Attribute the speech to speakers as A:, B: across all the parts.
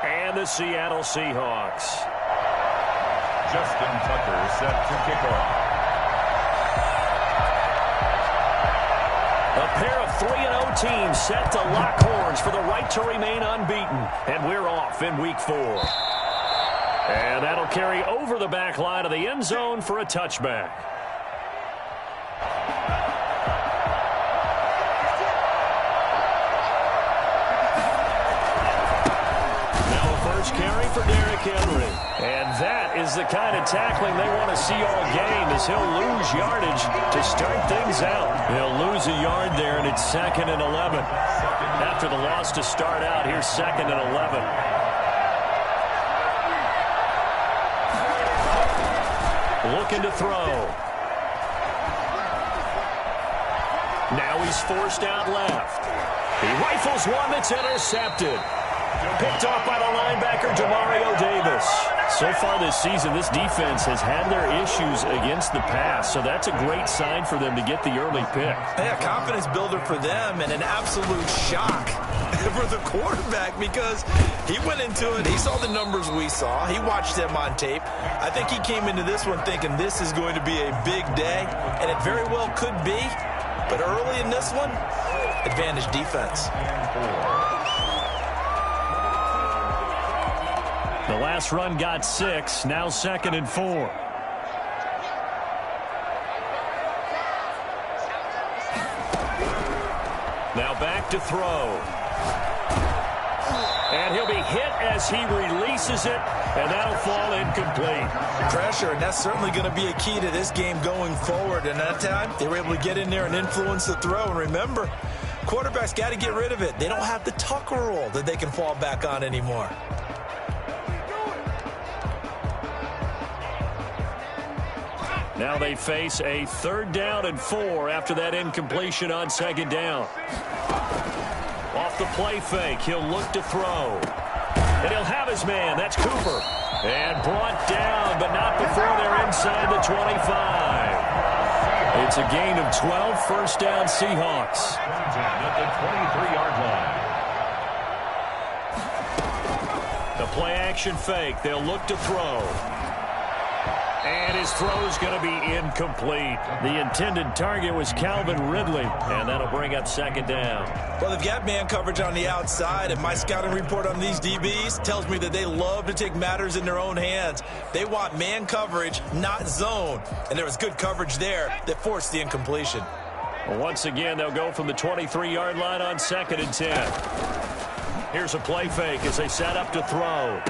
A: And the Seattle Seahawks.
B: Justin Tucker set to kick off.
A: A pair of 3-0 teams set to lock horns for the right to remain unbeaten. And we're off in week 4. And that'll carry over the back line of the end zone for a touchback. Now a first carry for Derrick Henry. And that is the kind of tackling they want to see all game, as he'll lose yardage to start things out. He'll lose a yard there, and it's 2nd and 11. After the loss to start out, here's 2nd and 11. Looking to throw. Now he's forced out left. He rifles one that's intercepted. Picked off by the linebacker, Demario Davis. So far this season, this defense has had their issues against the pass, so that's a great sign for them to get the early pick.
C: Yeah, confidence builder for them, and an absolute shock for the quarterback, because he went into it, he saw the numbers we saw, he watched them on tape. I think he came into this one thinking this is going to be a big day, and it very well could be, but early in this one, advantage defense.
A: The last run got 6, now 2nd and 4. Now back to throw. And he'll be hit as he releases it, and that'll fall incomplete.
C: Pressure, and that's certainly going to be a key to this game going forward. And that time, they were able to get in there and influence the throw. And remember, quarterbacks got to get rid of it. They don't have the Tucker rule that they can fall back on anymore.
A: Now they face a 3rd down and 4 after that incompletion on 2nd down. Off the play fake, he'll look to throw. And he'll have his man, that's Cooper. And brought down, but not before they're inside the 25. It's a gain of 12, first down Seahawks.
B: At the 23-yard line.
A: The play action fake, they'll look to throw. And his throw's going to be incomplete. The intended target was Calvin Ridley, and that'll bring up 2nd down.
C: Well, they've got man coverage on the outside, and my scouting report on these DBs tells me that they love to take matters in their own hands. They want man coverage, not zone. And there was good coverage there that forced the incompletion.
A: Well, once again, they'll go from the 23-yard line on 2nd and 10. Here's a play fake as they set up to throw.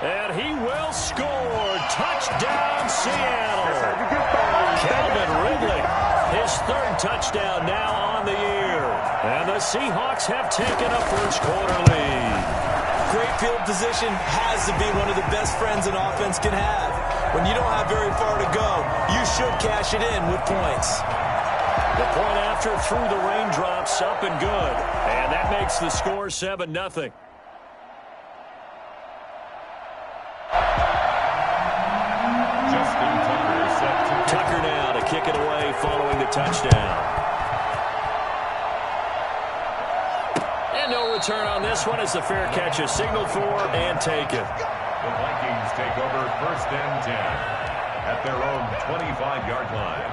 A: And he will score. Touchdown, Seattle. Calvin Ridley, his 3rd touchdown now on the year. And the Seahawks have taken a first-quarter lead.
C: Great field position has to be one of the best friends an offense can have. When you don't have very far to go, you should cash it in with points.
A: The point after through the raindrops, up and good. And that makes the score 7-0. Tucker now to kick it away following the touchdown. And no return on this one as the fair catch is signaled for and taken.
B: The Vikings take over 1st and 10 at their own 25-yard line.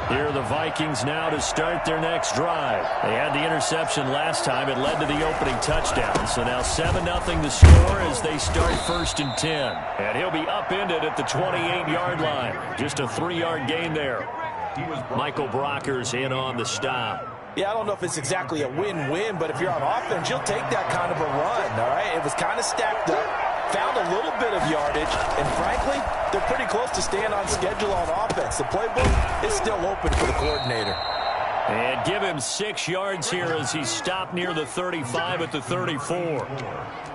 A: Here are the Vikings now to start their next drive. They had the interception last time. It led to the opening touchdown. So now 7-0 the score as they start 1st and 10. And he'll be upended at the 28-yard line. Just a 3-yard gain there. Michael Brocker's in on the stop.
C: Yeah, I don't know if it's exactly a win-win, but if you're on offense, you'll take that kind of a run, all right? It was kind of stacked up, found a little bit of yardage, and frankly, they're pretty close to staying on schedule on offense. The playbook is still open for the coordinator.
A: And give him 6 yards here as he's stopped near the 35 at the 34.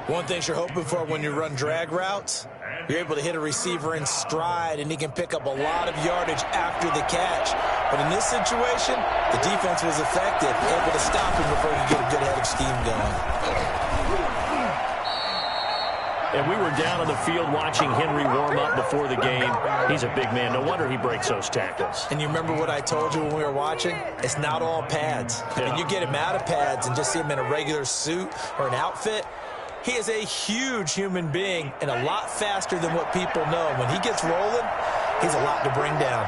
C: One thing you're hoping for when you run drag routes, you're able to hit a receiver in stride, and he can pick up a lot of yardage after the catch. But in this situation, the defense was effective, able to stop him before he could get a good head of steam going.
A: And we were down on the field watching Henry warm up before the game. He's a big man. No wonder he breaks those tackles.
C: And you remember what I told you when we were watching? It's not all pads. I mean, you get him out of pads and just see him in a regular suit or an outfit, He is a huge human being and a lot faster than what people know. When he gets rolling, he's a lot to bring down.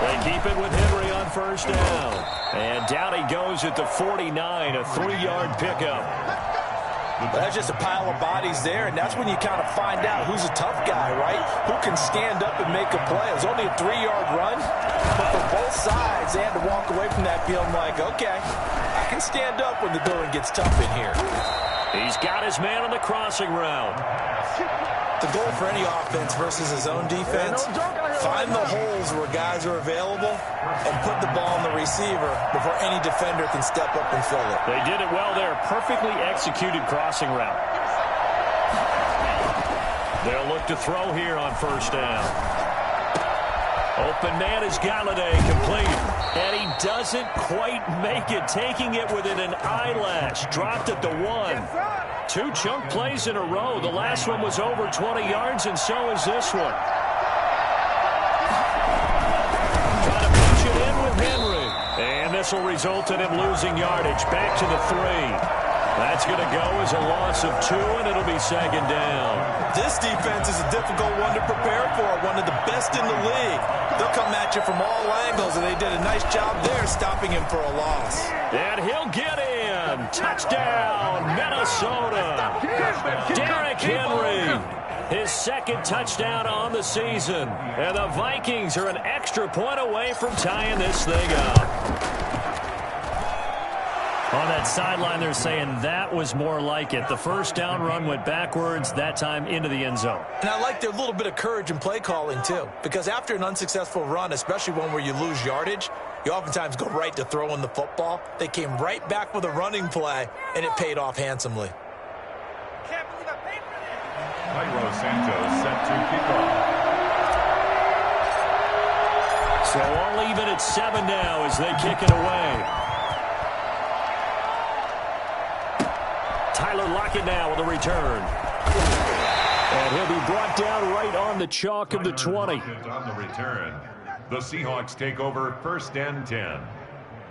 A: They keep it with Henry on first down. And down he goes at the 49, a 3-yard pickup.
C: Well, that's just a pile of bodies there, and that's when you kind of find out who's a tough guy, right? Who can stand up and make a play. It was only a 3-yard run, but for both sides, they had to walk away from that feeling like, okay, I can stand up when the going gets tough in here.
A: He's got his man on the crossing route.
C: The goal for any offense versus his own defense, find the holes where guys are available and put the ball on the receiver before any defender can step up and fill it.
A: They did it well there. Perfectly executed crossing route. They'll look to throw here on first down. Open man is Galladay, complete. And he doesn't quite make it, taking it within an eyelash. Dropped at the 1. 2 chunk plays in a row. The last one was over 20 yards, and so is this one. Trying to push it in with Henry. And this will result in him losing yardage. Back to the 3. That's going to go as a loss of 2, and it'll be second down.
C: This defense is a difficult one to prepare for, one of the best in the league. They'll come at you from all angles, and they did a nice job there stopping him for a loss.
A: And he'll get in. Touchdown, Minnesota. Derrick Henry, his second touchdown on the season. And the Vikings are an extra point away from tying this thing up. On that sideline, they're saying that was more like it. The first down run went backwards, that time into the end zone.
C: And I like their little bit of courage in play calling, too. Because after an unsuccessful run, especially one where you lose yardage, you oftentimes go right to throwing the football. They came right back with a running play, and it paid off handsomely.
B: Cairo Santos set to kick off.
A: So all even at 7 now as they kick it away. Tyler Lockett now with a return. And he'll be brought down right on the chalk of the 20.
B: On the return, the Seahawks take over first and 10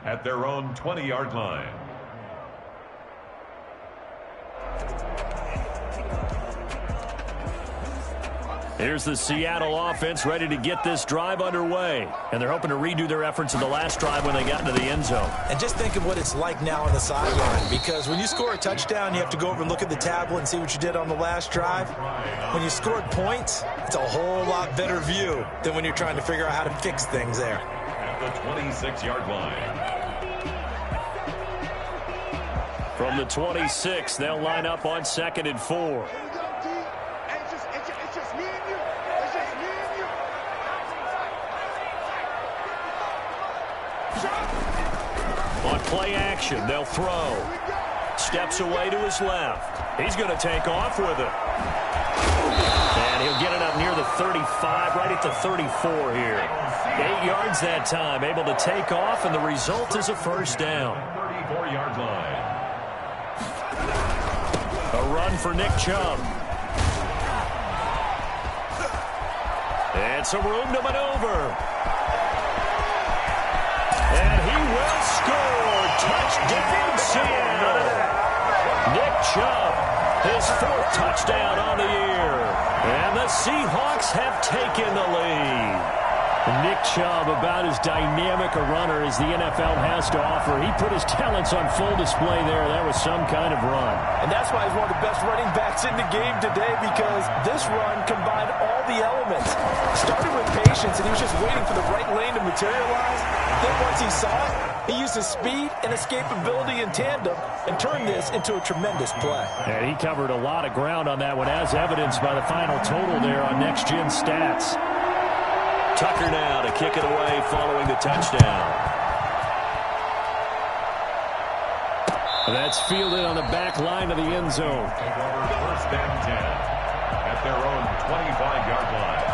B: at their own 20-yard line.
A: Here's the Seattle offense ready to get this drive underway. And they're hoping to redo their efforts in the last drive when they got into the end zone.
C: And just think of what it's like now on the sideline. Because when you score a touchdown, you have to go over and look at the tablet and see what you did on the last drive. When you scored points, it's a whole lot better view than when you're trying to figure out how to fix things there.
B: At the 26-yard line.
A: From the 26, they'll line up on 2nd and 4. On play action, they'll throw. Steps away to his left. He's going to take off with it. And he'll get it up near the 35, right at the 34 here. 8 yards that time, able to take off, and the result is a first down.
B: 34-yard line.
A: A run for Nick Chubb. And some room to maneuver. And he will score. Touchdown, Seattle. Nick Chubb, his 4th touchdown on the year. And the Seahawks have taken the lead. Nick Chubb, about as dynamic a runner as the NFL has to offer. He put his talents on full display there. That was some kind of run.
C: And that's why he's one of the best running backs in the game today, because this run combined all the elements. Started with patience, and he was just waiting for the right lane to materialize. Then once he saw it, he used his speed and escapability in tandem and turned this into a tremendous play.
A: And he covered a lot of ground on that one, as evidenced by the final total there on Next Gen Stats. Tucker now to kick it away following the touchdown. That's fielded on the back line of the end zone.
B: Take over first and 10 at their own 25-yard line.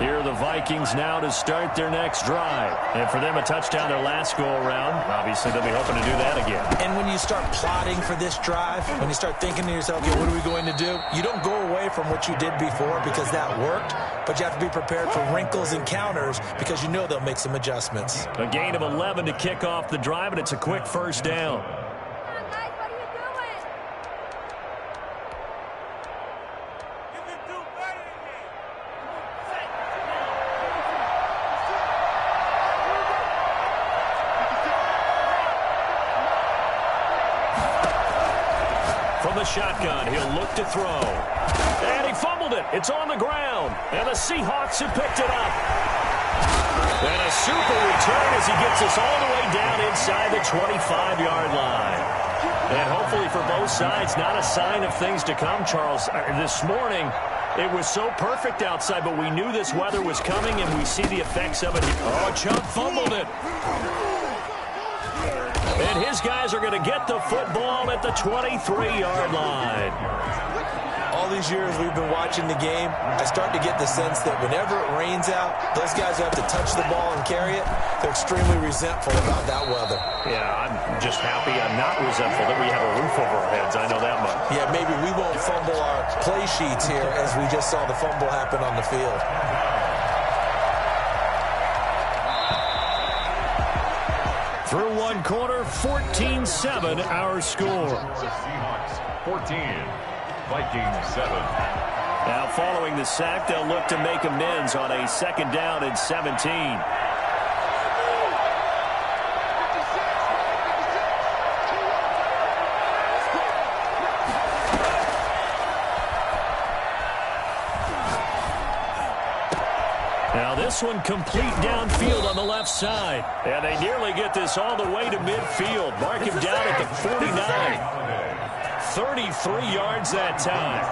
A: Here are the Vikings now to start their next drive. And for them, a touchdown their last go-around. Obviously, they'll be hoping to do that again.
C: And when you start plotting for this drive, when you start thinking to yourself, okay, what are we going to do? You don't go away from what you did before because that worked, but you have to be prepared for wrinkles and counters because you know they'll make some adjustments.
A: A gain of 11 to kick off the drive, and it's a quick first down. From the shotgun, he'll look to throw. And he fumbled it. It's on the ground. And the Seahawks have picked it up. And a super return as he gets us all the way down inside the 25-yard line. And hopefully for both sides, not a sign of things to come, Charles. This morning, it was so perfect outside, but we knew this weather was coming, and we see the effects of it. Oh, Chubb fumbled it. And his guys are going to get the football at the 23-yard line.
C: All these years we've been watching the game, I start to get the sense that whenever it rains out, those guys who have to touch the ball and carry it, they're extremely resentful about that weather.
A: Yeah, I'm just happy I'm not resentful that we have a roof over our heads. I know that much.
C: Yeah, maybe we won't fumble our play sheets here as we just saw the fumble happen on the field.
A: Through one quarter, 14-7 our score.
B: Seahawks 14, Vikings 7.
A: Now following the sack, they'll look to make amends on a second down and 17. Now this one complete downfield on the left side. And they nearly get this all the way to midfield. Mark him down at the 49. 33 yards that time.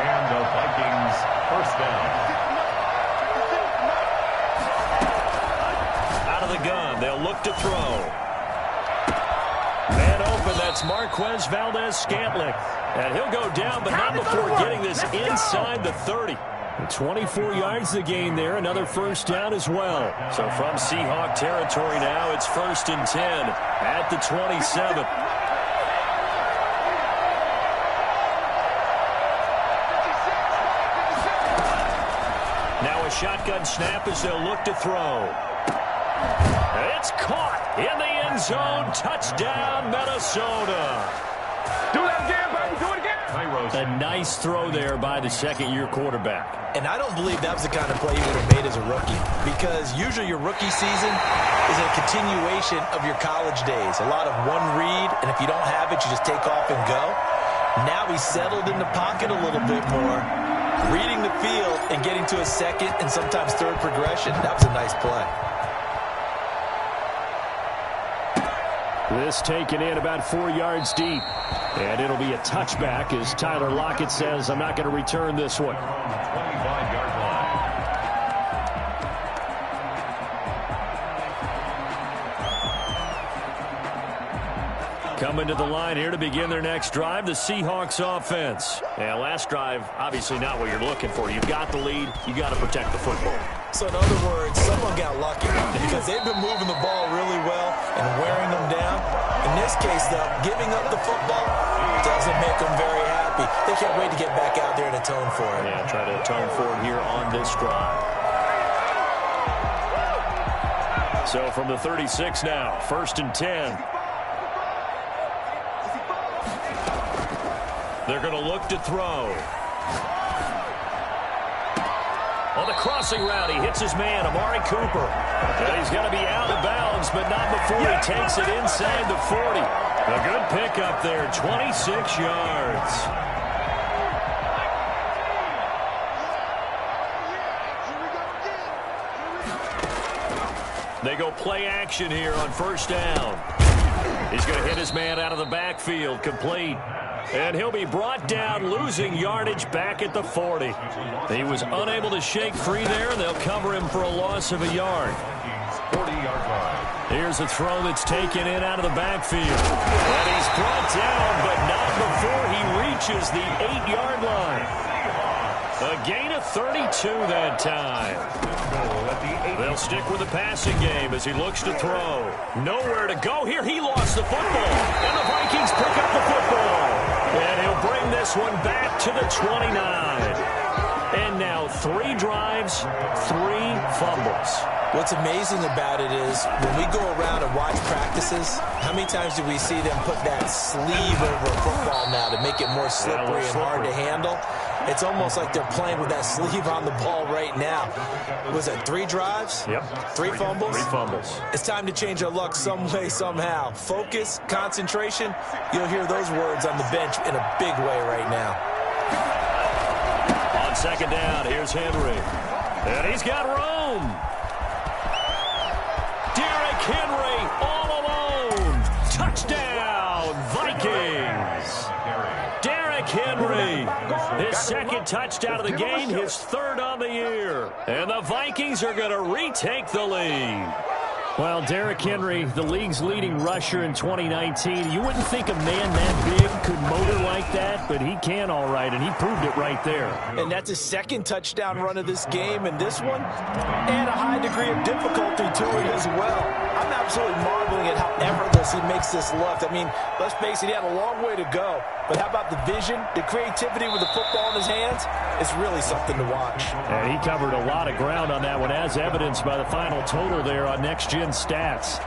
B: And the Vikings first down.
A: Out of the gun, they'll look to throw. Man open, that's Marquez Valdez-Scantling. And he'll go down, but not before getting this inside the 30. 24 yards the gain there, another first down as well. So from Seahawk territory now, it's 1st and 10 at the 27. Now a shotgun snap as they'll look to throw. It's caught in the end zone. Touchdown, Minnesota.
D: Do that again, baby. Do it again.
A: A nice throw there by the second-year quarterback.
C: And I don't believe that was the kind of play he would have made as a rookie, because usually your rookie season is a continuation of your college days. A lot of one read, and if you don't have it, you just take off and go. Now he's settled in the pocket a little bit more, reading the field and getting to a second and sometimes third progression. That was a nice play.
A: This taken in about 4 yards deep. And it'll be a touchback as Tyler Lockett says, I'm not going to return this one.
B: 25-yard line.
A: Coming to the line here to begin their next drive, the Seahawks offense. And last drive, obviously not what you're looking for. You've got the lead. You got to protect the football.
C: So in other words, someone got lucky because they've been moving the ball really well and wearing them down. In this case, though, giving up the football doesn't make them very happy. They can't wait to get back out there and atone for it.
A: Yeah, try to atone for it here on this drive. So from the 36 now, 1st and 10. They're going to look to throw. On the crossing route, he hits his man, Amari Cooper. And he's going to be out of bounds, but not before he takes it inside the 40. A good pickup there, 26 yards. They go play action here on 1st down. He's going to hit his man out of the backfield, complete. And he'll be brought down, losing yardage back at the 40. He was unable to shake free there, and they'll cover him for a loss of a yard.
B: 40-yard line.
A: Here's a throw that's taken in out of the backfield. And he's brought down, but not before he reaches the 8-yard line. A gain of 32 that time. They'll stick with the passing game as he looks to throw. Nowhere to go here. He lost the football. And the Vikings pick up the football. And he'll bring this one back to the 29. And now 3 drives, 3 fumbles.
C: What's amazing about it is when we go around and watch practices, how many times do we see them put that sleeve over a football now to make it more slippery and hard to handle? It's almost like they're playing with that sleeve on the ball right now. Was it 3 drives?
A: Yep.
C: 3 fumbles?
A: 3 fumbles.
C: It's time to change our luck some way, somehow. Focus, concentration, you'll hear those words on the bench in a big way right now.
A: On second down, here's Henry. And he's got room. Derrick Henry all alone. Touchdown, Vikings. Derrick Henry, his second touchdown of the game, his 3rd on the year. And the Vikings are going to retake the lead. Well, Derrick Henry, the league's leading rusher in 2019. You wouldn't think a man that big could motor like that, but he can all right, and he proved it right there.
C: And that's his 2nd touchdown run of this game, and this one, and a high degree of difficulty to it as well. I'm absolutely marveling at how effortless he makes this look. I mean, let's face it, he had a long way to go. But how about the vision, the creativity with the football in his hands? It's really something to watch.
A: And he covered a lot of ground on that one, as evidenced by the final total there on Next Gen Stats.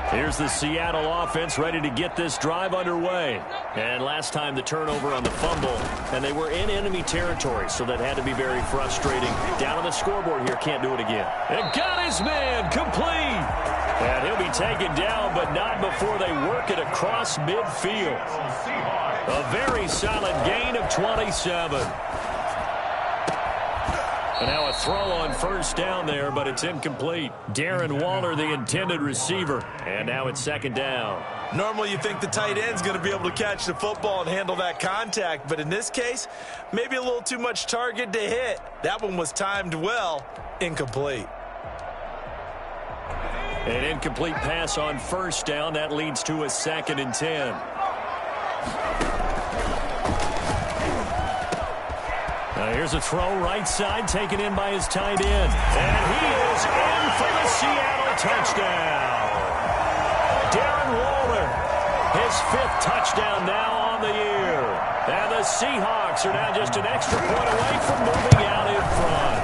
A: Here's the Seattle offense ready to get this drive underway. And last time the turnover on the fumble, and they were in enemy territory, so that had to be very frustrating. Down on the scoreboard here, can't do it again. And got his man, complete. And he'll be taken down, but not before they work it across midfield. A very solid gain of 27. And now a throw on first down there, but it's incomplete. Darren Waller, the intended receiver. And now it's second down.
C: Normally you think the tight end's going to be able to catch the football and handle that contact, but in this case, maybe a little too much target to hit. That one was timed well, incomplete.
A: An incomplete pass on first down. That leads to a 2nd and 10. Now here's a throw right side, taken in by his tight end. And he is in for the Seattle touchdown. Darren Waller, his 5th touchdown now on the year. And the Seahawks are now just an extra point away from moving out in front.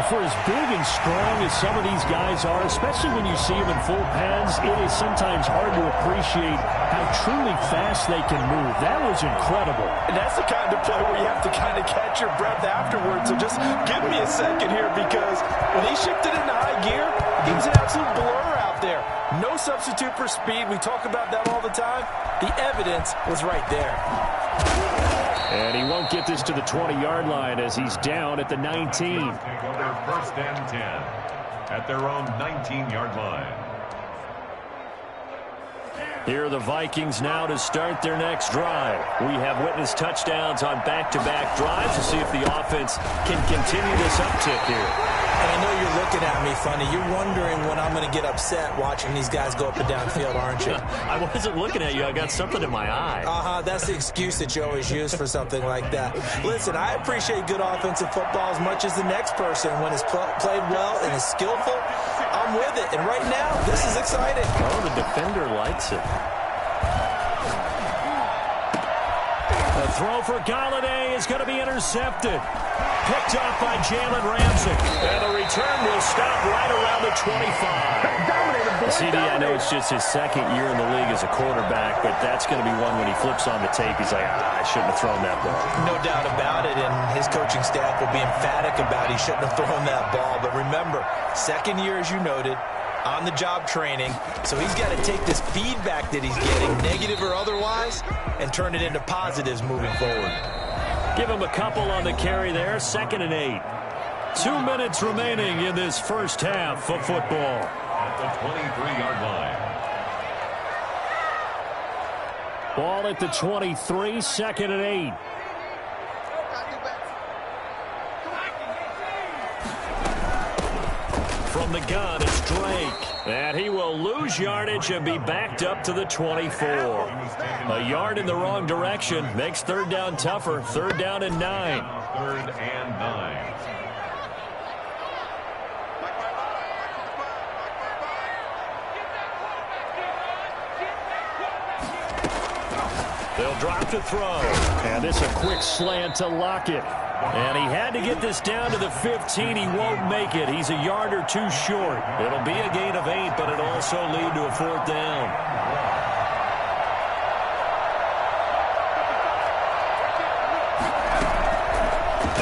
A: For as big and strong as some of these guys are, especially when you see them in full pads, it is sometimes hard to appreciate how truly fast they can move. That was incredible.
C: And that's the kind of play where you have to kind of catch your breath afterwards. So just give me a second here, because when he shifted into high gear, he was an absolute blur out there. No substitute for speed. We talk about that all the time. The evidence was right there.
A: And he won't get this to the 20-yard line as he's down at the 19.
B: Take over 1st and 10 at their own 19-yard line.
A: Here are the Vikings now to start their next drive. We have witnessed touchdowns on back-to-back drives to see if the offense can continue this uptick here.
C: And I know you're looking at me funny. You're wondering when I'm going to get upset watching these guys go up and down field, aren't you?
A: I wasn't looking at you. I got something in my eye.
C: That's the excuse that you always use for something like that. Listen, I appreciate good offensive football as much as the next person. When it's played well and is skillful, I'm with it. And right now, this is exciting.
A: Oh, the defender likes it. The throw for Galladay is going to be intercepted. Picked off by Jalen Ramsey. And the return will stop right around the 25. CD, I know it's just his 2nd year in the league as a quarterback, but that's going to be one when he flips on the tape, he's like, I shouldn't have thrown that ball.
C: No doubt about it, and his coaching staff will be emphatic about he shouldn't have thrown that ball. But remember, 2nd year, as you noted, on-the-job training, so he's got to take this feedback that he's getting, negative or otherwise, and turn it into positives moving forward.
A: Give him a couple on the carry there, 2nd and 8. 2 minutes remaining in this first half of football.
B: At the 23-yard line.
A: Ball at the 23, 2nd and 8. From the gun, it's Drake. And he will lose yardage and be backed up to the 24. A yard in the wrong direction makes 3rd down tougher. 3rd down and 9.
B: 3rd and 9.
A: They'll drop to throw. And this a quick slant to Lockett. And he had to get this down to the 15. He won't make it. He's a yard or two short. It'll be a gain of 8, but it'll also lead to a 4th down.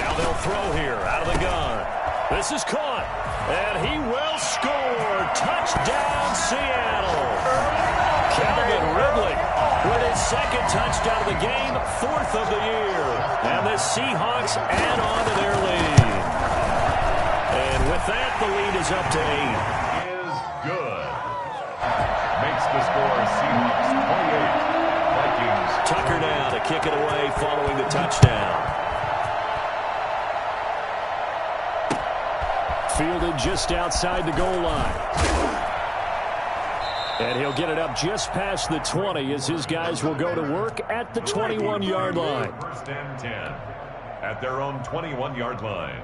A: Now they'll throw here out of the gun. This is caught. And he will score. Touchdown, Seattle. Calvin Ridley with his 2nd touchdown of the game, 4th of the year. And the Seahawks add on to their lead. And with that, the lead is up to 8.
B: Is good. Makes the score Seahawks 28. Vikings.
A: Tucker now to kick it away following the touchdown. Fielded just outside the goal line. And he'll get it up just past the 20 as his guys will go to work at the 21-yard line.
B: 1st and 10 at their own 21-yard line.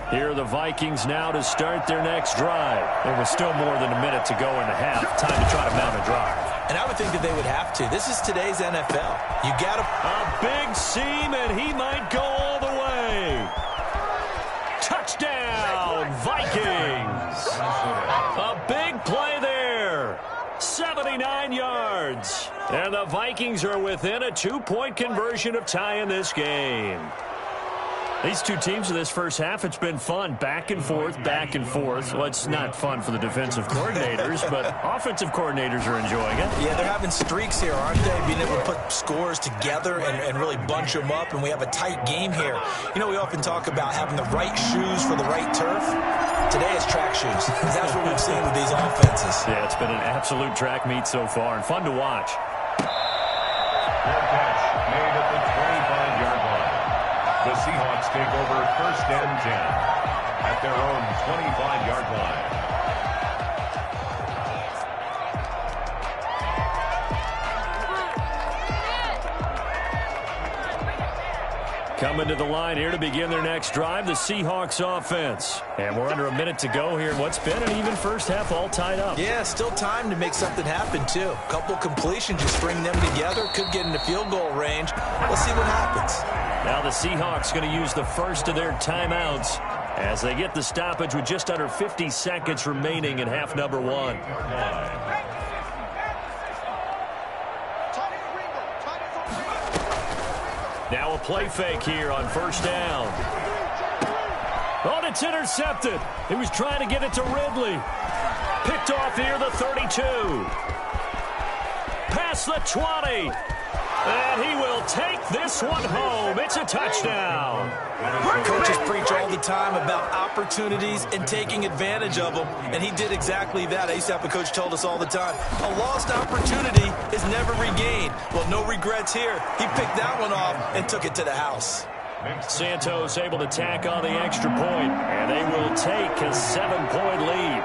A: Here are the Vikings now to start their next drive. There was still more than a minute to go in the half. Time to try to mount a drive.
C: And I would think that they would have to. This is today's NFL. You got to...
A: A big seam, and he might go all the way. Touchdown, Vikings. A big play there. 79 yards. And the Vikings are within a 2-point conversion of tying this game. These two teams in this first half, it's been fun. Back and forth, back and forth. Well, it's not fun for the defensive coordinators, but offensive coordinators are enjoying it.
C: Yeah, they're having streaks here, aren't they? Being able to put scores together and really bunch them up, and we have a tight game here. You know, we often talk about having the right shoes for the right turf. Today it's track shoes. That's what we've seen with these offenses.
A: Yeah, it's been an absolute track meet so far, and fun to watch.
B: Fair catch made at the 25-yard line. The Seahawks take over 1st and 10 at their own 25-yard line.
A: Coming to the line here to begin their next drive, the Seahawks offense. And we're under a minute to go here in what's been an even first half, all tied up.
C: Yeah, still time to make something happen, too. A couple completions, just string them together. Could get into field goal range. Let's see what happens.
A: Now the Seahawks going to use the first of their timeouts as they get the stoppage with just under 50 seconds remaining in half number 1. Now a play fake here on 1st down. Oh, it's intercepted. He was trying to get it to Ridley. Picked off here, the 32. Past the 20. And he will take this one home. It's a touchdown.
C: Coaches preach all the time about opportunities and taking advantage of them, and he did exactly that. I used to have a coach told us all the time, a lost opportunity is never regained. Well, no regrets here. He picked that one off and took it to the house.
A: Santos able to tack on the extra point, and they will take a 7-point lead.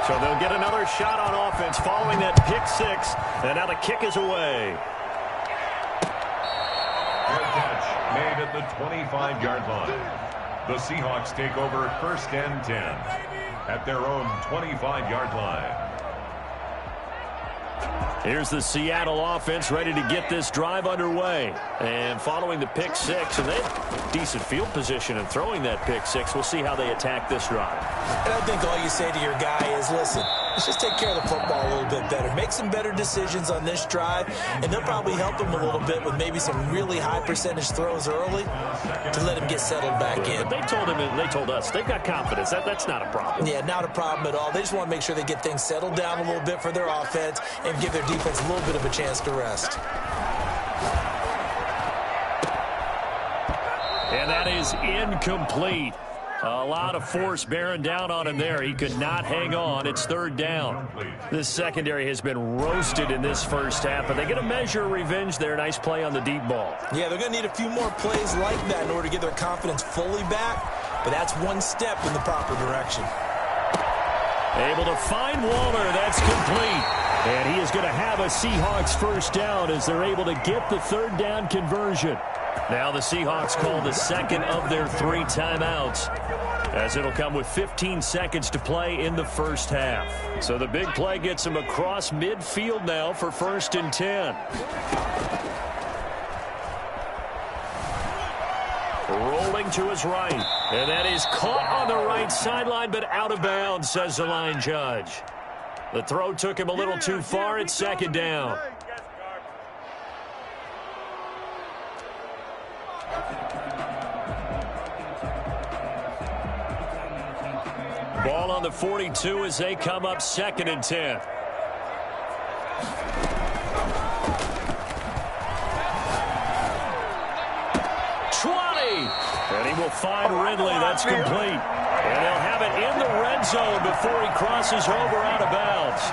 A: So they'll get another shot on offense following that pick 6, and now the kick is away.
B: Fair catch made at the 25-yard line. The Seahawks take over 1st and 10 at their own 25-yard line.
A: Here's the Seattle offense ready to get this drive underway. And following the pick 6, and they have decent field position and throwing that pick 6. We'll see how they attack this drive.
C: And I think all you say to your guy is, listen, let's just take care of the football a little bit better. Make some better decisions on this drive, and they'll probably help him a little bit with maybe some really high percentage throws early to let him get settled back in.
A: But they told him, and they told us, they've got confidence. That's not a problem.
C: Yeah, not a problem at all. They just want to make sure they get things settled down a little bit for their offense and give their defense a little bit of a chance to rest.
A: And that is incomplete. A lot of force bearing down on him there. He could not hang on. It's 3rd down. This secondary has been roasted in this first half, but they get a measure of revenge there. Nice play on the deep ball.
C: Yeah, they're going to need a few more plays like that in order to get their confidence fully back, but that's one step in the proper direction.
A: Able to find Waller. That's complete. And he is going to have a Seahawks first down as they're able to get the third down conversion. Now the Seahawks call the second of their 3 timeouts, as it'll come with 15 seconds to play in the first half. So the big play gets him across midfield now for 1st and 10. Rolling to his right. And that is caught on the right sideline, but out of bounds, says the line judge. The throw took him a little too far. It's 2nd down. Ball on the 42 as they come up 2nd and 10. And he will find Ridley. That's complete. And they'll have it in the red zone before he crosses over out of bounds.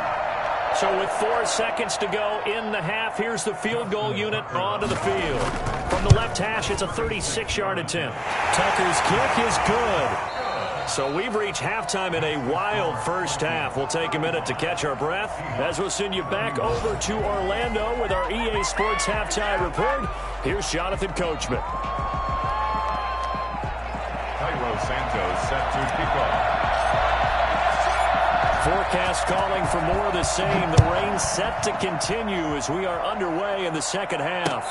A: So with 4 seconds to go in the half, here's the field goal unit onto the field. From the left hash, it's a 36-yard attempt. Tucker's kick is good. So we've reached halftime in a wild first half. We'll take a minute to catch our breath as we'll send you back over to Orlando with our EA Sports Halftime Report. Here's Jonathan Coachman.
B: Santos set to kick off.
A: Forecast calling for more of the same. The rain set to continue as we are underway in the second half.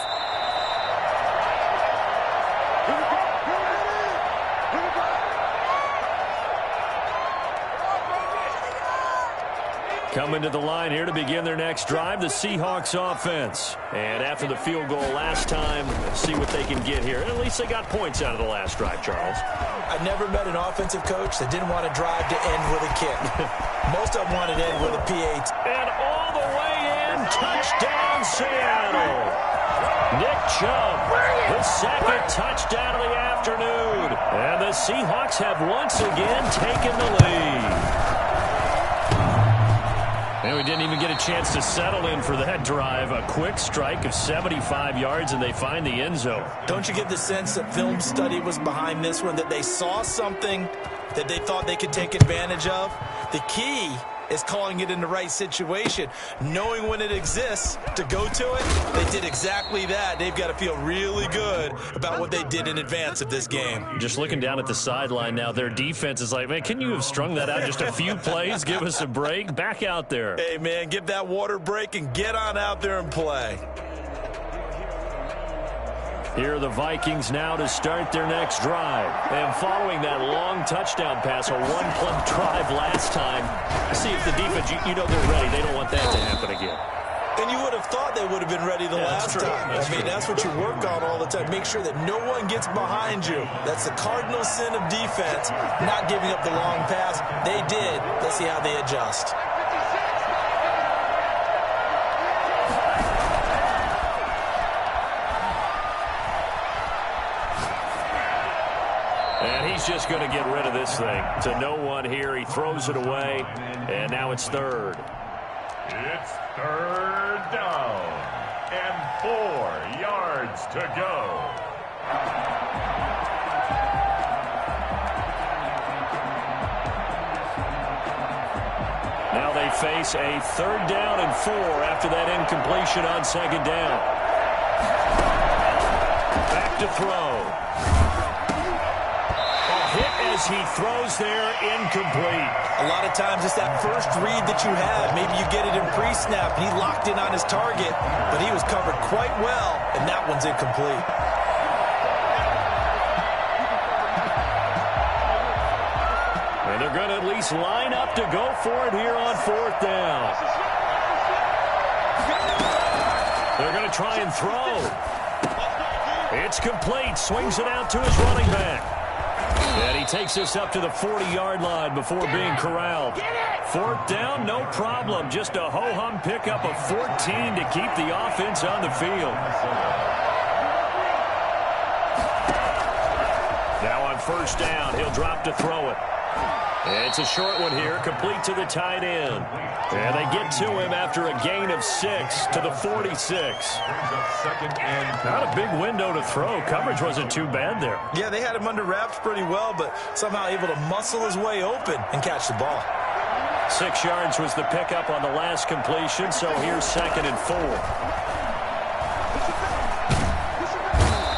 A: Coming to the line here to begin their next drive, the Seahawks offense. And after the field goal last time, see what they can get here. At least they got points out of the last drive, Charles.
C: I never met an offensive coach that didn't want to drive to end with a kick. Most of them wanted to end with a PAT.
A: And all the way in, touchdown Seattle. Nick Chubb, the second touchdown of the afternoon. And the Seahawks have once again taken the lead. And we didn't even get a chance to settle in for that drive. A quick strike of 75 yards, and they find the end zone.
C: Don't you get the sense that film study was behind this one, that they saw something that they thought they could take advantage of? The key is calling it in the right situation, knowing when it exists to go to it. They did exactly that. They've got to feel really good about what they did in advance of this game.
A: Just looking down at the sideline now, their defense is like, man, can you have strung that out just a few plays? Give us a break. Back out there.
C: Hey, man, give that water break and get on out there and play.
A: Here are the Vikings now to start their next drive. And following that long touchdown pass, a one-play drive last time, see if the defense, you know they're ready. They don't want that to happen again.
C: And you would have thought they would have been ready the last time. That's what you work on all the time. Make sure that no one gets behind you. That's the cardinal sin of defense, not giving up the long pass. They did. Let's see how they adjust.
A: And he's just going to get rid of this thing. To no one here. He throws it away. And now it's third.
B: It's third down. And 4 yards to go.
A: Now they face a 3rd down and 4 after that incompletion on 2nd down. Back to throw. As he throws there, incomplete.
C: A lot of times it's that first read that you have. Maybe you get it in pre-snap. He locked in on his target, but he was covered quite well, and that one's incomplete.
A: And they're going to at least line up to go for it here on 4th down. They're going to try and throw. It's complete. Swings it out to his running back. And he takes this up to the 40-yard line before being corralled. 4th down, no problem. Just a ho-hum pickup of 14 to keep the offense on the field. Now on 1st down, he'll drop to throw it. It's a short one here, complete to the tight end. And they get to him after a gain of 6 to the 46. Not a big window to throw. Coverage wasn't too bad there.
C: Yeah, they had him under wraps pretty well, but somehow able to muscle his way open and catch the ball.
A: 6 yards was the pickup on the last completion, so here's 2nd and 4.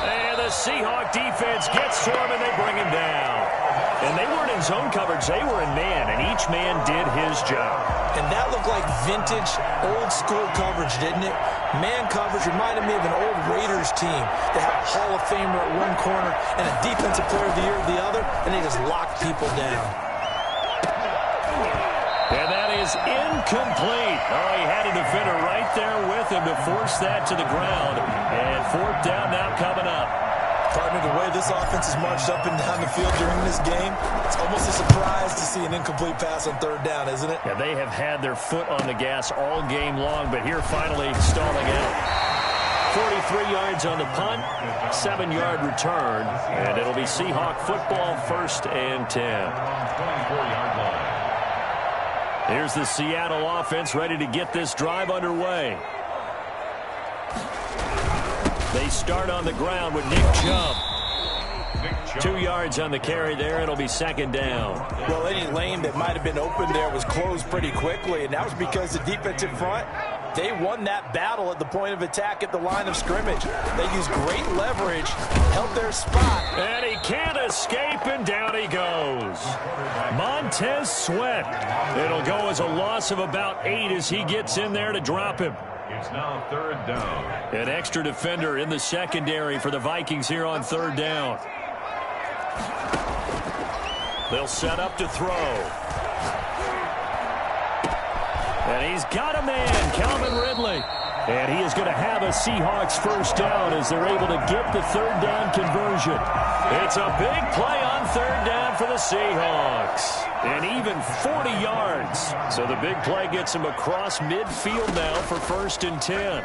A: And the Seahawk defense gets to him, and they bring him down. And they weren't in zone coverage. They were in man, and each man did his job.
C: And that looked like vintage, old-school coverage, didn't it? Man coverage reminded me of an old Raiders team. They had a Hall of Famer at one corner and a Defensive Player of the Year at the other, and they just locked people down.
A: And that is incomplete. Oh, he had a defender right there with him to force that to the ground. And 4th down now coming up.
C: Partner, the way this offense has marched up and down the field during this game, it's almost a surprise to see an incomplete pass on 3rd down, isn't it?
A: Yeah, they have had their foot on the gas all game long, but here finally stalling out. 43 yards on the punt, 7-yard return, and it'll be Seahawk football, 1st and 10.
B: 24-yard line.
A: Here's the Seattle offense ready to get this drive underway. They start on the ground with Nick Chubb. 2 yards on the carry there. It'll be 2nd down.
C: Well, any lane that might have been open there was closed pretty quickly, and that was because the defensive front, they won that battle at the point of attack at the line of scrimmage. They used great leverage, held their spot.
A: And he can't escape, and down he goes. Montez Sweat. It'll go as a loss of about 8 as he gets in there to drop him.
B: It's now 3rd down.
A: An extra defender in the secondary for the Vikings here on 3rd down. They'll set up to throw. And he's got a man, Calvin Ridley. And he is going to have a Seahawks 1st down as they're able to get the 3rd down conversion. It's a big play on 3rd down for the Seahawks. And even 40 yards. So the big play gets him across midfield now for 1st and 10.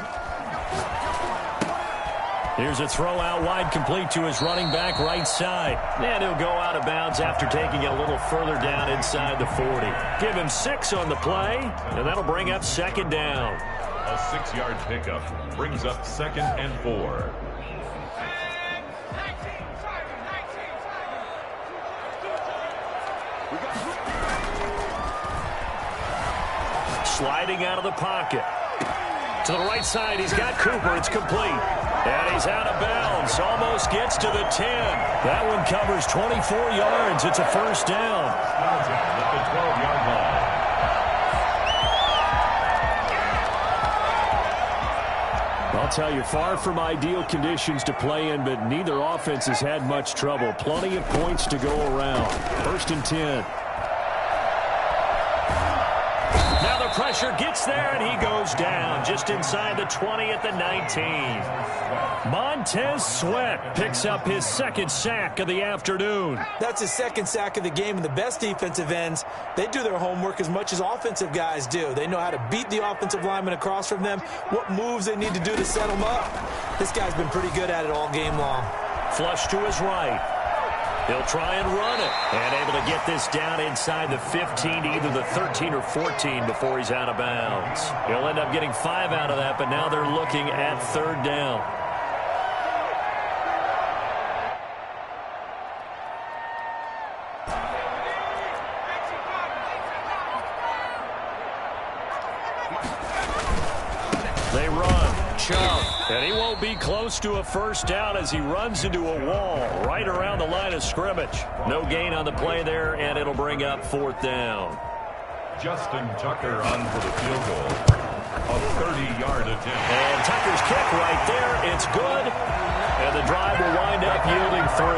A: Here's a throw out wide, complete to his running back right side. And he'll go out of bounds after taking it a little further down inside the 40. Give him 6 on the play, and that'll bring up 2nd down.
B: A 6-yard pickup brings up 2nd and 4.
A: Sliding out of the pocket. To the right side, he's got Cooper. It's complete. And he's out of bounds. Almost gets to the 10. That one covers 24 yards. It's a 1st down.
B: At the 12-yard line.
A: I'll tell you, far from ideal conditions to play in, but neither offense has had much trouble. Plenty of points to go around. 1st and 10. Now the pressure gets there, and he goes down just inside the 20 at the 19. Montez Sweat picks up his 2nd sack of the afternoon.
C: That's his 2nd sack of the game, and the best defensive ends, they do their homework as much as offensive guys do. They know how to beat the offensive lineman across from them, what moves they need to do to set them up. This guy's been pretty good at it all game long.
A: Flush to his right. He'll try and run it. And able to get this down inside the 15 to either the 13 or 14 before he's out of bounds. He'll end up getting 5 out of that, but now they're looking at 3rd down. They run. Chubb. And he won't be close to a 1st down as he runs into a wall right around the line of scrimmage. No gain on the play there, and it'll bring up 4th down.
B: Justin Tucker on for the field goal. A 30-yard attempt.
A: And Tucker's kick right there. It's good. And the drive will wind up yielding 3.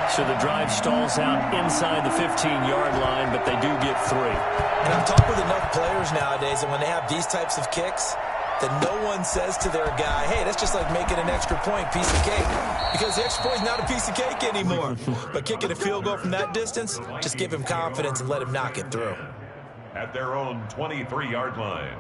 A: So the drive stalls out inside the 15-yard line, but they do get 3.
C: And I'm talking with enough players nowadays, and when they have these types of kicks, that no one says to their guy, hey, that's just like making an extra point, piece of cake. Because the extra point is not a piece of cake anymore. But kicking a field goal from that distance, just give him confidence and let him knock it through.
B: At their own 23-yard line.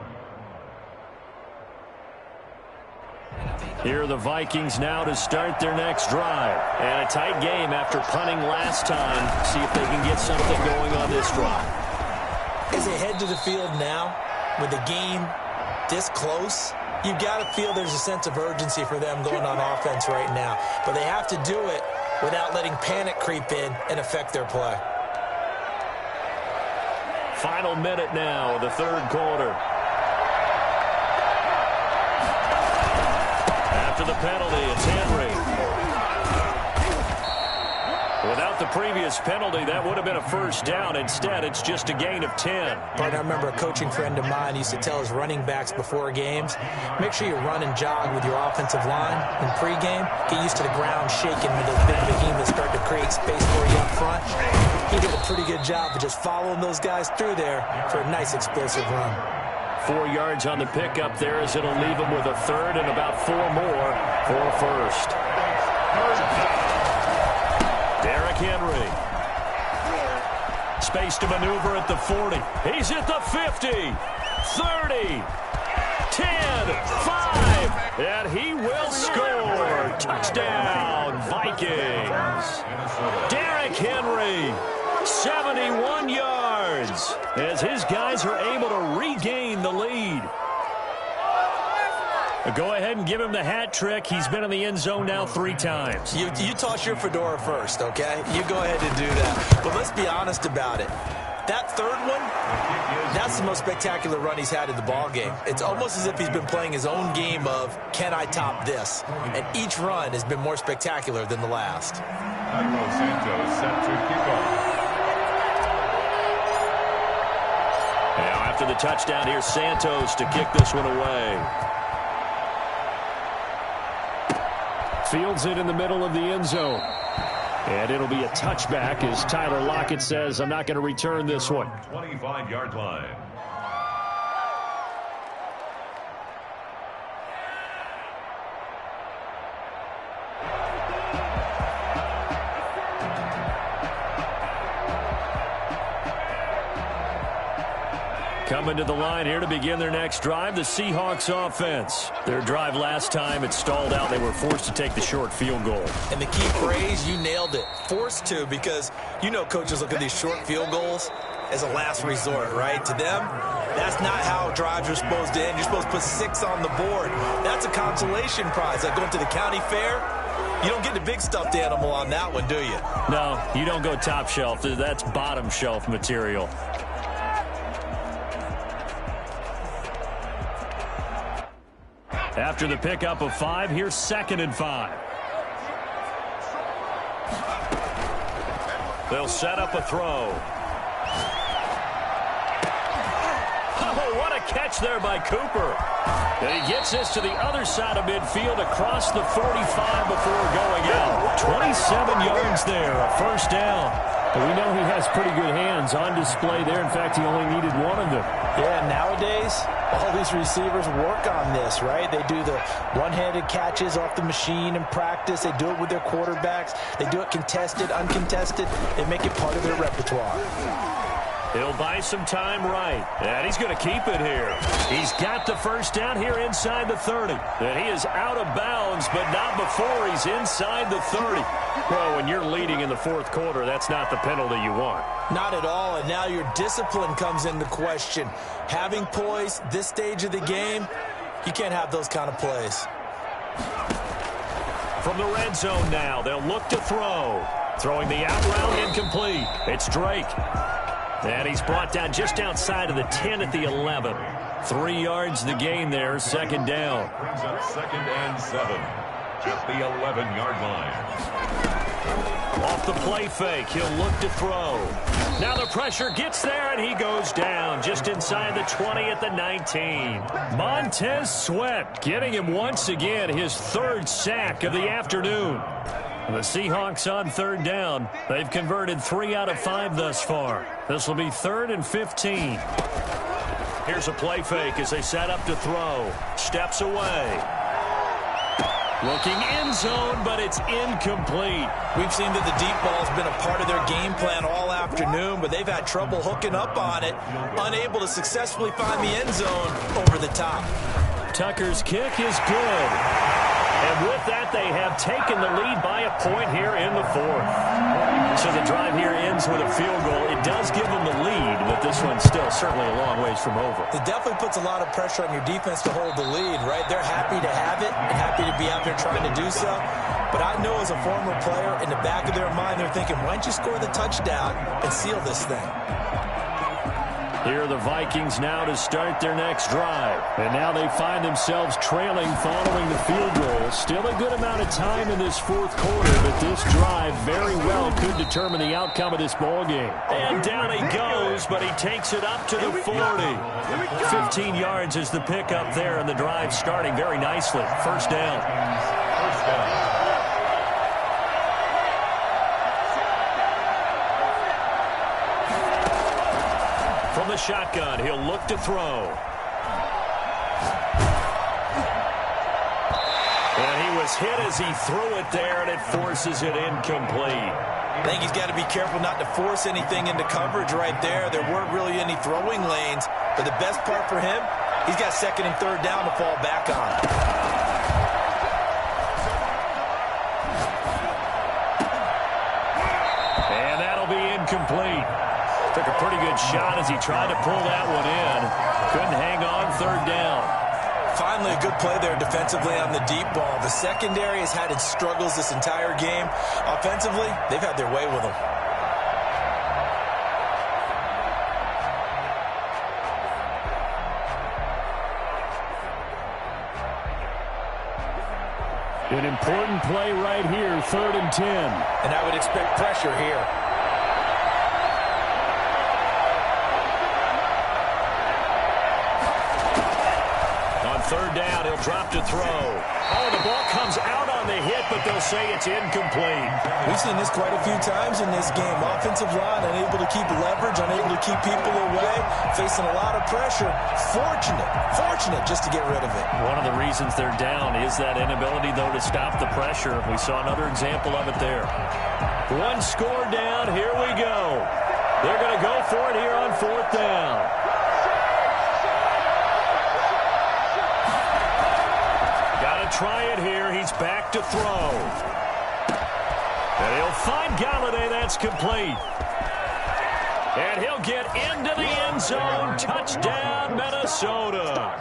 A: Here are the Vikings now to start their next drive. And a tight game after punting last time. See if they can get something going on this drive.
C: As they head to the field now, with the game this close, you've got to feel there's a sense of urgency for them going on offense right now. But they have to do it without letting panic creep in and affect their play.
A: Final minute now of the third quarter. After the penalty, it's Henry. Without the previous penalty, that would have been a first down. Instead, it's just a gain of 10.
E: But I remember a coaching friend of mine used to tell his running backs before games, make sure you run and jog with your offensive line in pregame. Get used to the ground shaking when those big behemoths start to create space for you up front. He did a pretty good job of just following those guys through there for a nice explosive run.
A: 4 yards on the pickup there as it'll leave him with a third and about 4 more for a first. Derrick Henry. Space to maneuver at the 40. He's at the 50, 30, 10, 5, and he will score. Touchdown, Vikings. Derrick Henry, 71 yards, as his guys are able to regain the lead. Go ahead and give him the hat trick. He's been in the end zone now 3 times.
C: You toss your fedora first, okay? You go ahead and do that. But let's be honest about it. That third one, that's the most spectacular run he's had in the ballgame. It's almost as if he's been playing his own game of, can I top this? And each run has been more spectacular than the last.
B: Santos set to kick off.
A: Now after the touchdown, here's Santos to kick this one away. Fields it in the middle of the end zone. And it'll be a touchback as Tyler Lockett says, I'm not going to return this one.
B: 25-yard line.
A: Coming to the line here to begin their next drive, the Seahawks offense. Their drive last time, it stalled out. They were forced to take the short field goal.
C: And the key phrase, you nailed it. Forced to, because you know coaches look at these short field goals as a last resort, right? To them, that's not how drives are supposed to end. You're supposed to put 6 on the board. That's a consolation prize. Like going to the county fair, you don't get the big stuffed animal on that one, do you?
A: No, you don't go top shelf. That's bottom shelf material. After the pickup of 5, here's 2nd and 5. They'll set up a throw. Oh, what a catch there by Cooper. And he gets this to the other side of midfield across the 45 before going out. 27 yards there, a first down. But we know he has pretty good hands on display there. In fact, he only needed one of them.
E: Yeah, nowadays, all these receivers work on this, right? They do the one-handed catches off the machine in practice. They do it with their quarterbacks. They do it contested, uncontested. They make it part of their repertoire.
A: He'll buy some time right. And he's going to keep it here. He's got the first down here inside the 30. And he is out of bounds, but not before he's inside the 30. Well, when you're leading in the 4th quarter, that's not the penalty you want.
E: Not at all, and now your discipline comes into question. Having poise this stage of the game, you can't have those kind of plays.
A: From the red zone now, they'll look to throw. Throwing the out route incomplete. It's Drake. And he's brought down just outside of the 10 at the 11. 3 yards the gain there, 2nd down.
B: Brings up 2nd and 7. Just the 11-yard line.
A: Off the play fake, he'll look to throw. Now the pressure gets there, and he goes down just inside the 20 at the 19. Montez Sweat getting him once again his 3rd sack of the afternoon. The Seahawks on 3rd down. They've converted 3 out of 5 thus far. This will be 3rd and 15. Here's a play fake as they set up to throw. Steps away. Looking end zone, but it's incomplete.
C: We've seen that the deep ball's been a part of their game plan all afternoon, but they've had trouble hooking up on it, unable to successfully find the end zone over the top.
A: Tucker's kick is good. And with that, they have taken the lead by a point here in the 4th. So the drive here ends with a field goal. It does give them the lead, but this one's still certainly a long ways from over.
E: It definitely puts a lot of pressure on your defense to hold the lead, right? They're happy to have it and happy to be out there trying to do so. But I know as a former player, in the back of their mind, they're thinking, why don't you score the touchdown and seal this thing?
A: Here are the Vikings now to start their next drive. And now they find themselves trailing following the field goal. Still a good amount of time in this fourth quarter, but this drive very well could determine the outcome of this ball game. And down he goes, but he takes it up to the 40. 15 yards is the pickup there, and the drive starting very nicely. First down.
B: First down.
A: From the shotgun, he'll look to throw. And he was hit as he threw it there, and it forces it incomplete.
C: I think he's got to be careful not to force anything into coverage right there. There weren't really any throwing lanes, but the best part for him, he's got second and third down to fall back on.
A: And that'll be incomplete. Took a pretty good shot as he tried to pull that one in. Couldn't hang on third down.
C: Finally, a good play there defensively on the deep ball. The secondary has had its struggles this entire game. Offensively, they've had their way with them.
A: An important play right here, 3rd and 10.
C: And I would expect pressure here.
A: Third down, he'll drop to throw. Oh, the ball comes out on the hit, but they'll say it's incomplete.
C: We've seen this quite a few times in this game. Offensive line unable to keep leverage, unable to keep people away, facing a lot of pressure. Fortunate just to get rid of it.
A: One of the reasons they're down is that inability, though, to stop the pressure. We saw another example of it there. One score down, here we go. They're going to go for it here on 4th down. Try it here. He's back to throw. And he'll find Galladay. That's complete. And he'll get into the end zone. Touchdown, Minnesota.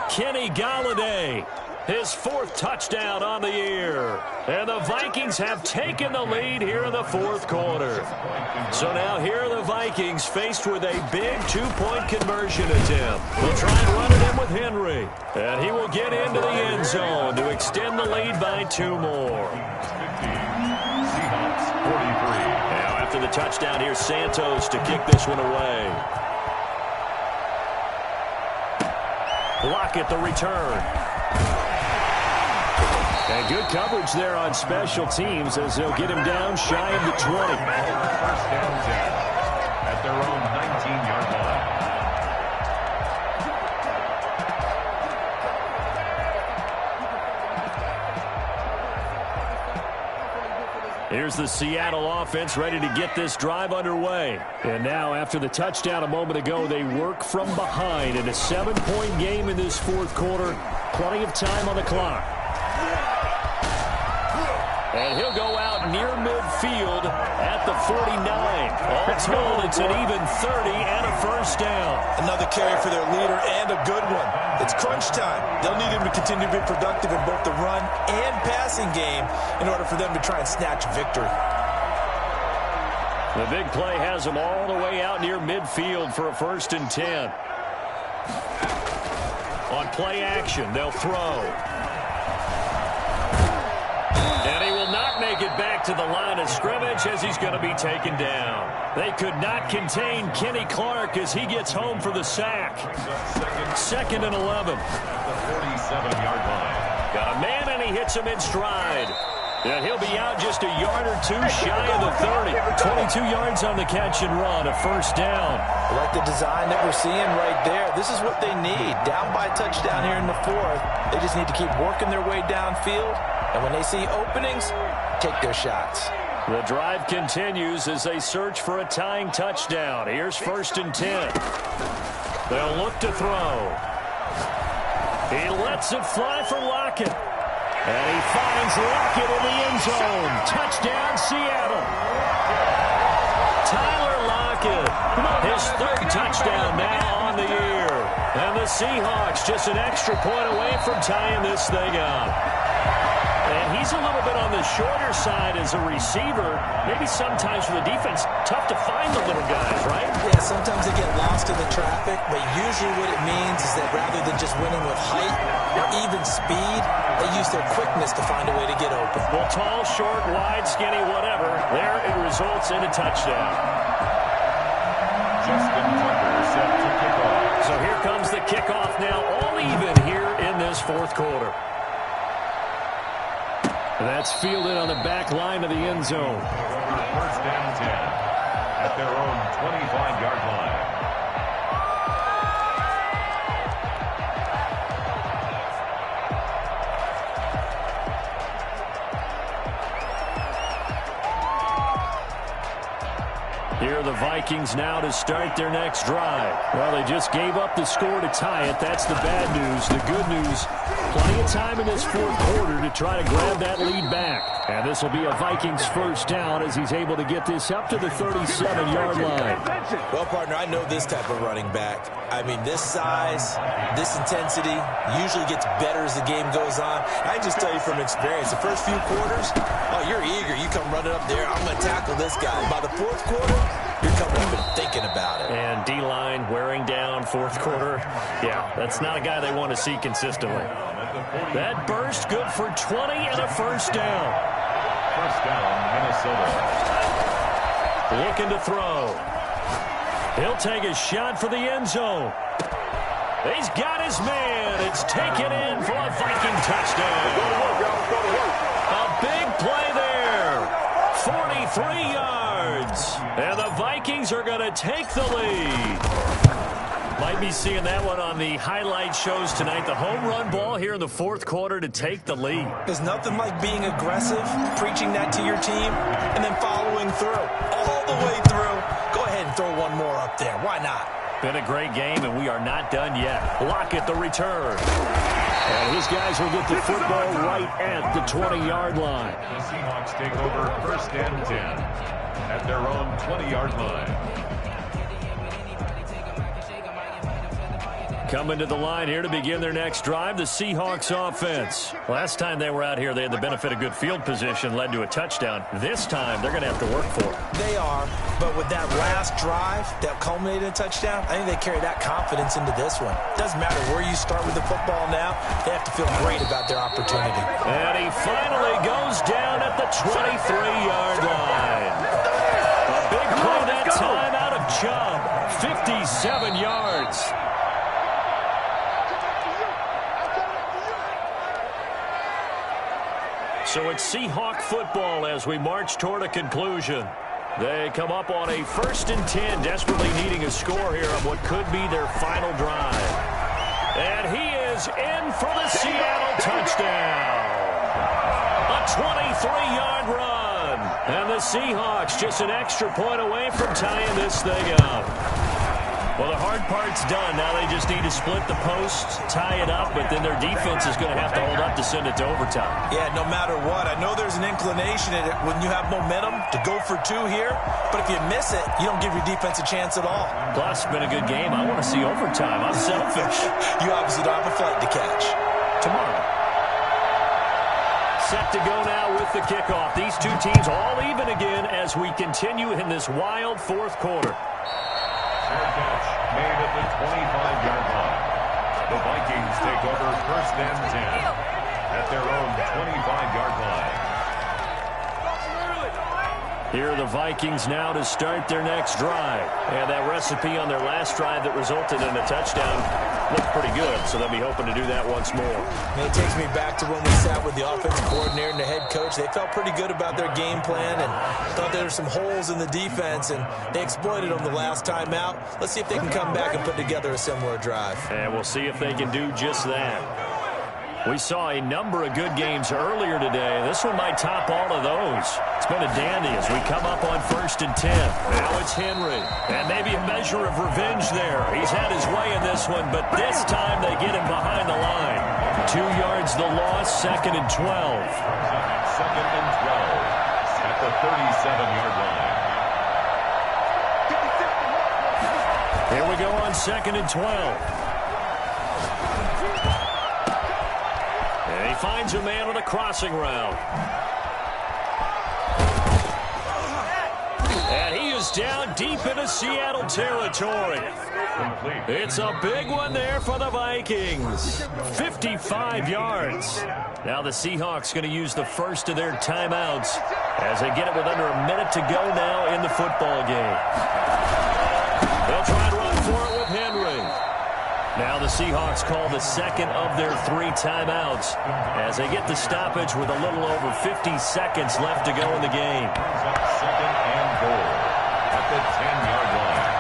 A: Kenny Galladay, his 4th touchdown on the year. And the Vikings have taken the lead here in the 4th quarter. So now here are the Vikings faced with a big 2-point conversion attempt. They'll try and run it in with Henry. And he will get into the end zone to extend the lead by 2 more.
B: Seahawks 43.
A: Now after the touchdown, here's Santos to kick this one away. Lockett the return. And good coverage there on special teams as they'll get him down shy of the 20.
B: First down 10 at their own 19-yard line.
A: Here's the Seattle offense ready to get this drive underway. And now after the touchdown a moment ago, they work from behind in a 7-point game in this 4th quarter. Plenty of time on the clock. And he'll go out near midfield at the 49. All told, it's an even 30 and a first down.
C: Another carry for their leader and a good one. It's crunch time. They'll need him to continue to be productive in both the run and passing game in order for them to try and snatch victory.
A: The big play has them all the way out near midfield for a 1st and 10. On play action, they'll throw. And he will not make it back to the line of scrimmage as he's going to be taken down. They could not contain Kenny Clark as he gets home for the sack. 2nd and 11.
B: The 47-yard line.
A: Got a man, and he hits him in stride. And he'll be out just a yard or 2 shy of the 30. 22 yards on the catch and run, a first down.
C: I like the design that we're seeing right there. This is what they need. Down by a touchdown here in the 4th. They just need to keep working their way downfield. And when they see openings, take their shots.
A: The drive continues as they search for a tying touchdown. Here's 1st and 10. They'll look to throw. He lets it fly for Lockett. And he finds Lockett in the end zone. Touchdown, Seattle. Tyler Lockett, his 3rd touchdown now on the year. And the Seahawks just an extra point away from tying this thing up. And he's a little bit on the shorter side as a receiver. Maybe sometimes for the defense, tough to find the little guys, right?
C: Yeah, sometimes they get lost
E: into the traffic, but usually what it means is that rather than just winning with height or even speed, they use their quickness to find a way to get open.
A: Well, tall, short, wide, skinny, whatever, there it results in a touchdown.
B: Justin Tucker set to kick off.
A: So here comes the kickoff now, all even here in this fourth quarter. That's fielded on the back line of the end zone.
B: First and 10 at their own 25-yard line.
A: Here are the Vikings now to start their next drive. Well, they just gave up the score to tie it. That's the bad news. The good news, plenty of time in this fourth quarter to try to grab that lead back. And this will be a Vikings first down as he's able to get this up to the 37-yard line.
C: Well, partner, I know this type of running back. I mean, this size, this intensity usually gets better as the game goes on. I just tell you from experience, the first few quarters, oh, you're eager. You come running up there, I'm going to tackle this guy. By the fourth quarter, you're coming up and thinking about it.
A: And D-line wearing down fourth quarter. Yeah, that's not a guy they want to see consistently. That burst good for 20 and a first down.
B: First down, Minnesota.
A: Looking to throw. He'll take a shot for the end zone. He's got his man. It's taken in for a Viking touchdown. A big play there. 43 yards. And the Vikings are going to take the lead. Might be seeing that one on the highlight shows tonight. The home run ball here in the fourth quarter to take the lead.
C: There's nothing like being aggressive, preaching that to your team, and then following through. All the way through. Go ahead and throw one more up there. Why not?
A: Been a great game, and we are not done yet. Lockett the return. And his guys will get the football right at the 20-yard line.
B: The Seahawks take over first and 10 at their own 20-yard line.
A: Coming to the line here to begin their next drive, the Seahawks offense. Last time they were out here, they had the benefit of good field position, led to a touchdown. This time, they're going to have to work for it.
C: They are, but with that last drive that culminated in a touchdown, I think they carry that confidence into this one. Doesn't matter where you start with the football now, they have to feel great about their opportunity.
A: And he finally goes down at the 23-yard line. A big play that time out of Chubb, 57 yards. So it's Seahawk football as we march toward a conclusion. They come up on a 1st and 10, desperately needing a score here on what could be their final drive. And he is in for the Seattle touchdown. A 23-yard run. And the Seahawks just an extra point away from tying this thing up. Well, the hard part's done. Now they just need to split the post, tie it up, but then their defense is going to have to hold up to send it to overtime.
C: Yeah, no matter what. I know there's an inclination in it when you have momentum to go for two here, but if you miss it, you don't give your defense a chance at all.
A: Plus, it's been a good game. I want to see overtime. I'm selfish.
C: You obviously don't have a flight to catch.
A: Tomorrow. Set to go now with the kickoff. These two teams all even again as we continue in this wild fourth quarter.
B: Catch made at the 25-yard line. The Vikings take over first and 10 at their own 25-yard line.
A: Here are the Vikings now to start their next drive. And that recipe on their last drive that resulted in a touchdown looked pretty good, so they'll be hoping to do that once more.
C: And it takes me back to when we sat with the offensive coordinator and the head coach. They felt pretty good about their game plan and thought there were some holes in the defense, and they exploited them the last time out. Let's see if they can come back and put together a similar drive.
A: And we'll see if they can do just that. We saw a number of good games earlier today. This one might top all of those. It's been a dandy as we come up on 1st and 10. Now it's Henry. And maybe a measure of revenge there. He's had his way in this one, but this time they get him behind the line. 2 yards the loss, 2nd and 12.
B: 2nd and 12 at the 37-yard line.
A: Here we go on 2nd and 12. He finds a man on a crossing route. And he is is down deep into Seattle territory. It's a big one there for the Vikings. 55 yards. Now the Seahawks going to use the first of their timeouts as they get it with under a minute to go now in the football game. They'll try and run for it with Henry. Now the Seahawks call the second of their 3 timeouts as they get the stoppage with a little over 50 seconds left to go in the game.
B: Second and goal at the 10-yard line.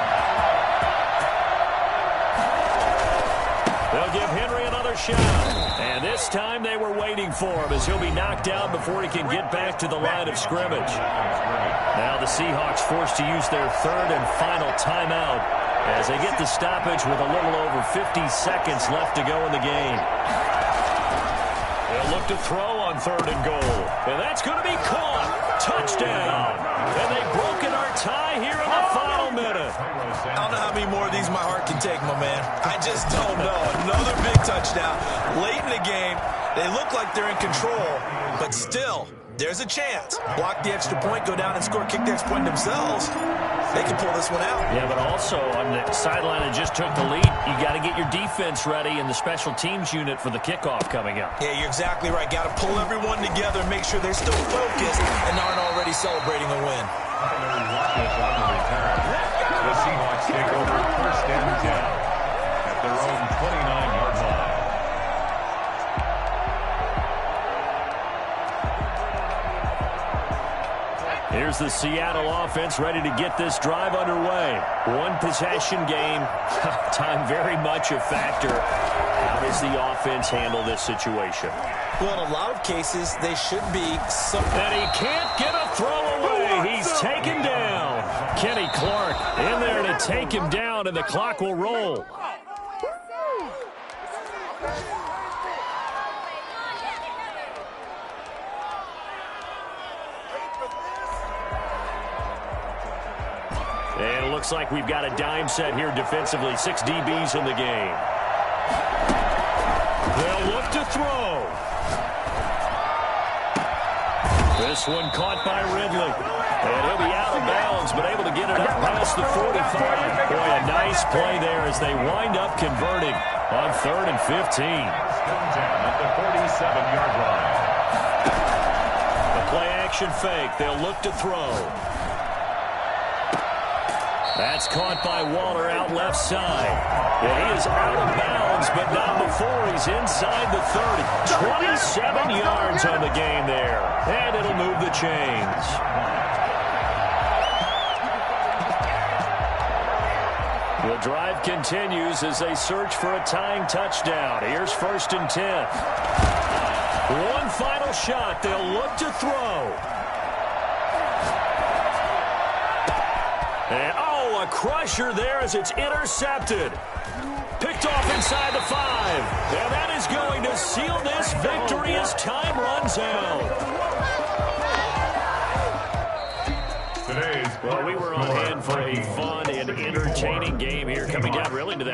A: They'll give Henry another shot. And this time they were waiting for him as he'll be knocked down before he can get back to the line of scrimmage. Now the Seahawks forced to use their third and final timeout as they get the stoppage with a little over 50 seconds left to go in the game. They'll look to throw on third and goal. And that's going to be caught. Touchdown. And they've broken our tie here in the final minute.
C: I don't know how many more of these my heart can take, my man. I just don't know. Another big touchdown. Late in the game, they look like they're in control, but still, there's a chance. Block the extra point, go down and score, kick the extra point themselves. They can pull this one out.
A: Yeah, but also on the sideline that just took the lead, you got to get your defense ready and the special teams unit for the kickoff coming up.
C: Yeah, you're exactly right. Got to pull everyone together and make sure they're still focused and aren't already celebrating a win.
B: The Seahawks take over first and 10 at their own 29-yard line.
A: Here's the Seattle offense ready to get this drive underway. One possession game. Time very much a factor. How does the offense handle this situation?
E: Well, in a lot of cases, they should be.
A: And he can't get a throw away. He's taken down. Kenny Clark in there to take him down, and the clock will roll. And it looks like we've got a dime set here defensively. 6 DBs in the game. They'll look to throw. This one caught by Ridley. And he'll be out of bounds, but able to get it up past the 45. Boy, a nice play there as they wind up converting on 3rd and 15.
B: At the 47-yard line.
A: The play-action fake. They'll look to throw. That's caught by Waller out left side. And he is out of bounds, but not before he's inside the 30. 27 yards on the game there. And it'll move the chains. The drive continues as they search for a tying touchdown. Here's 1st and 10. One final shot. They'll look to throw. And a crusher there as it's intercepted. Picked off inside the 5. And that is going to seal this victory as time runs out. Well, we were on hand for a fun and entertaining game here coming down really to that.